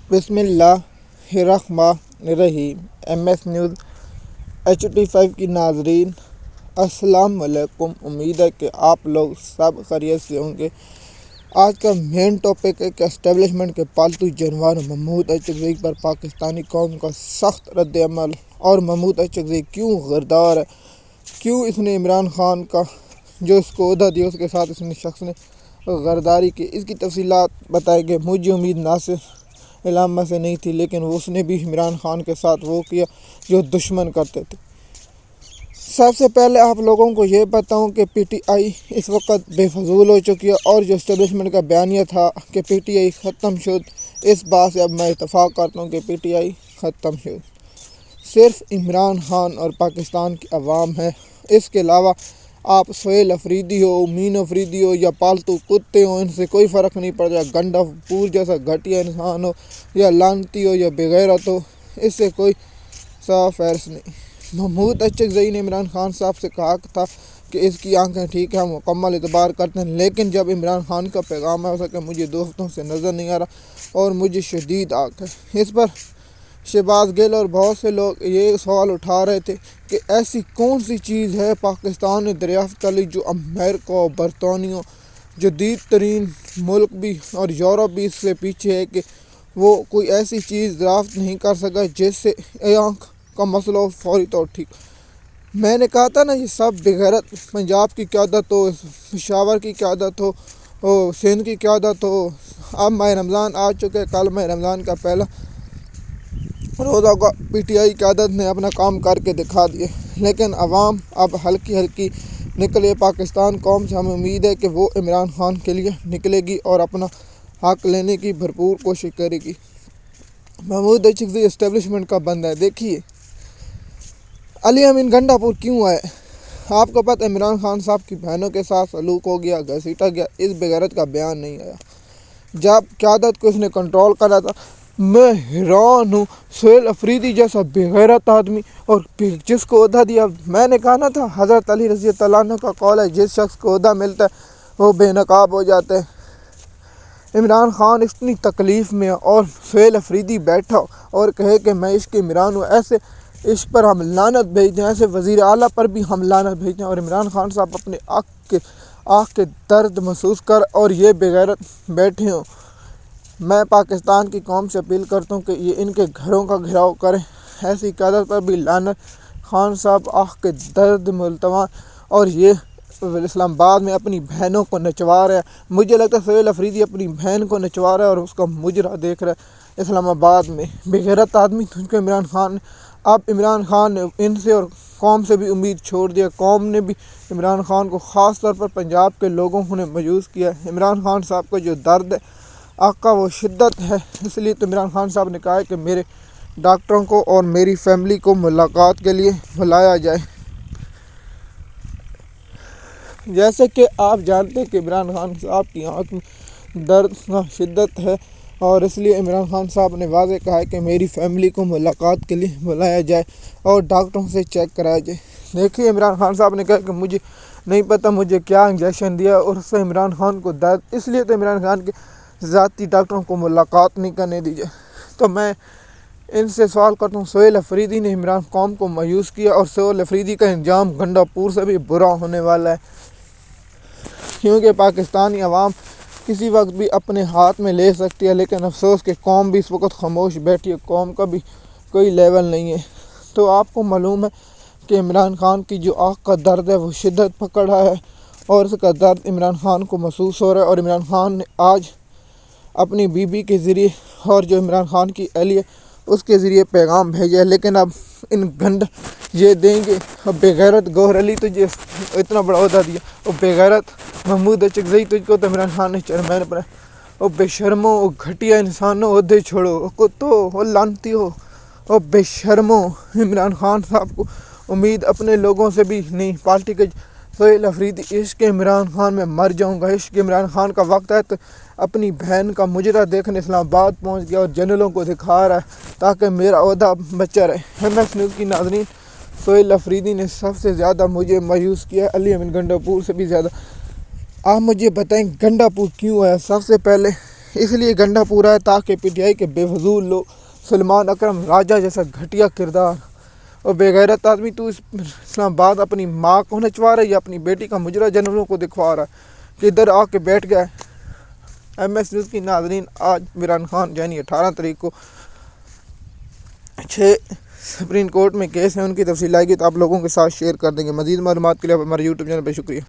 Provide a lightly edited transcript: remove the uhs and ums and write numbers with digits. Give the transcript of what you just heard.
بسم اللہ الرحمن الرحیم۔ ایم ایس نیوز HD5 کی ناظرین السلام علیکم۔ امید ہے کہ آپ لوگ سب خیریت سے ہوں گے۔ آج کا مین ٹاپک ہے کہ اسٹیبلشمنٹ کے پالتو جانور محمود اچکزئی پر پاکستانی قوم کا سخت رد عمل، اور محمود اچکزئی کیوں غدار ہے، کیوں اس نے عمران خان کا جو اس کو عہدہ دیا اس کے ساتھ اس نے شخص نے غداری کی، اس کی تفصیلات بتائیں گے۔ مجھے امید ناصر علامہ سے نہیں تھی، لیکن اس نے بھی عمران خان کے ساتھ وہ کیا جو دشمن کرتے تھے۔ سب سے پہلے آپ لوگوں کو یہ بتاؤں کہ پی ٹی آئی اس وقت بے فضول ہو چکی ہے، اور جو اسٹیبلشمنٹ کا بیانیہ تھا کہ پی ٹی آئی ختم شد، اس بات سے اب میں اتفاق کرتا ہوں کہ پی ٹی آئی ختم شد۔ صرف عمران خان اور پاکستان کی عوام ہے۔ اس کے علاوہ آپ سہیل افریدی ہو، مین افریدی ہو یا پالتو کتے ہو، ان سے کوئی فرق نہیں پڑتا۔ گنڈا پور جیسا گھٹیا انسان ہو یا لانتی ہو یا بغیرت ہو، اس سے کوئی صاف فیرس نہیں۔ محمود اچکزئی نے عمران خان صاحب سے کہا تھا کہ اس کی آنکھیں ٹھیک ہیں، ہم مکمل اعتبار کرتے ہیں، لیکن جب عمران خان کا پیغام ہے اسے کہ مجھے 2 ہفتوں سے نظر نہیں آ رہا اور مجھے شدید آنکھ ہے، اس پر شہباز گل اور بہت سے لوگ یہ سوال اٹھا رہے تھے کہ ایسی کون سی چیز ہے پاکستان نے دریافت کر لی جو امریکہ اور برطانیہ جدید ترین ملک بھی اور یورپ بھی اس سے پیچھے ہے کہ وہ کوئی ایسی چیز دریافت نہیں کر سکا جس سے آنکھ کا مسئلہ ہو فوری طور ٹھیک۔ میں نے کہا تھا نا، یہ سب بغیرت پنجاب کی قیادت ہو، پشاور کی قیادت ہو، سندھ کی قیادت ہو۔ اب ماہ رمضان آ چکے، کل ماہ رمضان کا پہلا روزہ کا پی ٹی آئی قیادت نے اپنا کام کر کے دکھا دیا، لیکن عوام اب ہلکی نکلے۔ پاکستان قوم سے ہمیں امید ہے کہ وہ عمران خان کے لیے نکلے گی اور اپنا حق لینے کی بھرپور کوشش کرے گی۔ محمود اچکزئی اسٹیبلشمنٹ کا بندہ ہے۔ دیکھیے علی امین گنڈا پور کیوں آئے؟ آپ کو پتہ عمران خان صاحب کی بہنوں کے ساتھ سلوک ہو گیا، گھسیٹا گیا، اس بغیرت کا بیان نہیں آیا۔ جب قیادت کو اس نے کنٹرول کرا تھا، میں حیران ہوں، سہیل افریدی جیسا بغیرت آدمی اور جس کو عہدہ دیا، میں نے کہا نہ تھا حضرت علی رضی اللہ عنہ کا قول ہے، جس شخص کو عہدہ ملتا ہے وہ بے نقاب ہو جاتا ہے۔ عمران خان اتنی تکلیف میں ہے اور سہیل افریدی بیٹھا اور کہے کہ میں عشق عمران ہوں، ایسے عشق پر ہم لعنت بھیجتے ہیں، ایسے وزیر اعلیٰ پر بھی ہم لعنت بھیجتے ہیں، اور عمران خان صاحب اپنے آنکھ کے درد محسوس کر اور یہ بغیرت بیٹھے ہوں۔ میں پاکستان کی قوم سے اپیل کرتا ہوں کہ یہ ان کے گھروں کا گھراؤ کریں، ایسی قیادت پر بھی لعنت۔ خان صاحب آنکھ کے درد ملتوان اور یہ اسلام آباد میں اپنی بہنوں کو نچوا رہے ہیں۔ مجھے لگتا ہے سہیل افریدی اپنی بہن کو نچوا رہا ہے اور اس کا مجرا دیکھ رہا ہے اسلام آباد میں۔ بغیرت آدمی تجھ کو عمران خان نے، اب عمران خان نے ان سے اور قوم سے بھی امید چھوڑ دیا۔ قوم نے بھی عمران خان کو، خاص طور پر پنجاب کے لوگوں نے مایوس کیا ہے۔ عمران خان صاحب کا جو درد ہے آقا وہ شدت ہے، اس لیے تو عمران خان صاحب نے کہا ہے کہ میرے ڈاکٹروں کو اور میری فیملی کو ملاقات کے لیے بلایا جائے۔ جیسے کہ آپ جانتے ہیں کہ عمران خان صاحب کی آنکھ میں درد کا شدت ہے، اور اس لیے عمران خان صاحب نے واضح کہا ہے کہ میری فیملی کو ملاقات کے لیے بلایا جائے اور ڈاکٹروں سے چیک کرایا جائے۔ دیکھیے عمران خان صاحب نے کہا کہ مجھے نہیں پتہ مجھے کیا انجیکشن دیا، اور اس سے عمران خان کو درد، اس لیے تو عمران خان کے ذاتی ڈاکٹروں کو ملاقات نہیں کرنے دی جائے۔ تو میں ان سے سوال کرتا ہوں، سہیل افریدی نے عمران قوم کو مایوس کیا، اور سہیل افریدی کا انجام گنڈا پور سے بھی برا ہونے والا ہے، کیونکہ پاکستانی عوام کسی وقت بھی اپنے ہاتھ میں لے سکتی ہے، لیکن افسوس کہ قوم بھی اس وقت خاموش بیٹھی ہے، قوم کا بھی کوئی لیول نہیں ہے۔ تو آپ کو معلوم ہے کہ عمران خان کی جو آنکھ کا درد ہے وہ شدت پکڑ رہا ہے، اور اس کا درد عمران خان کو محسوس ہو رہا ہے، اور عمران خان نے آج اپنی بیوی کے ذریعے اور جو عمران خان کی اہلیہ اس کے ذریعے پیغام بھیجا ہے، لیکن اب ان گنڈ یہ دیں گے۔ اب بغیرت گوہر علی تجھے اتنا بڑا عہدہ دیا، اور بغیرت محمود اچکزئی تجھ کو تو عمران خان نے چیئرمین بنایا، اور بے شرمو، گھٹیا انسانوں، عہدے چھوڑو، کتو، لانتی ہو، اور بے شرمو۔ عمران خان صاحب کو امید اپنے لوگوں سے بھی نہیں، پارٹی کے سہیل افریدی عشق عمران خان میں مر جاؤں گا، عشق عمران خان کا وقت ہے تو اپنی بہن کا مجرا دیکھنے اسلام آباد پہنچ گیا اور جنرلوں کو دکھا رہا ہے تاکہ میرا عہدہ بچا رہے۔ ایم ایس نیوز کی ناظرین، سہیل افریدی نے سب سے زیادہ مجھے مایوس کیا، علی امین گنڈا پور سے بھی زیادہ۔ آپ مجھے بتائیں گنڈا پور کیوں ہے؟ سب سے پہلے اس لیے گنڈا پورا ہے تاکہ پی ٹی آئی کے بے فضول لوگ، سلمان اکرم راجہ جیسا گھٹیا کردار اور بے غیرت آدمی، تو اسلام آباد اپنی ماں کو نچوا رہا ہے یا اپنی بیٹی کا مجرا جنوروں کو دکھوا رہا ہے کہ ادھر آ کے بیٹھ گیا ہے۔ ایم ایس نیوز کی ناظرین، آج عمران خان یعنی 18 تاریخ کو 6 سپریم کورٹ میں کیس ہے، ان کی تفصیل آئے گی تو آپ لوگوں کے ساتھ شیئر کر دیں گے۔ مزید معلومات کے لیے آپ ہمارے یوٹیوب چینل پہ شکریہ۔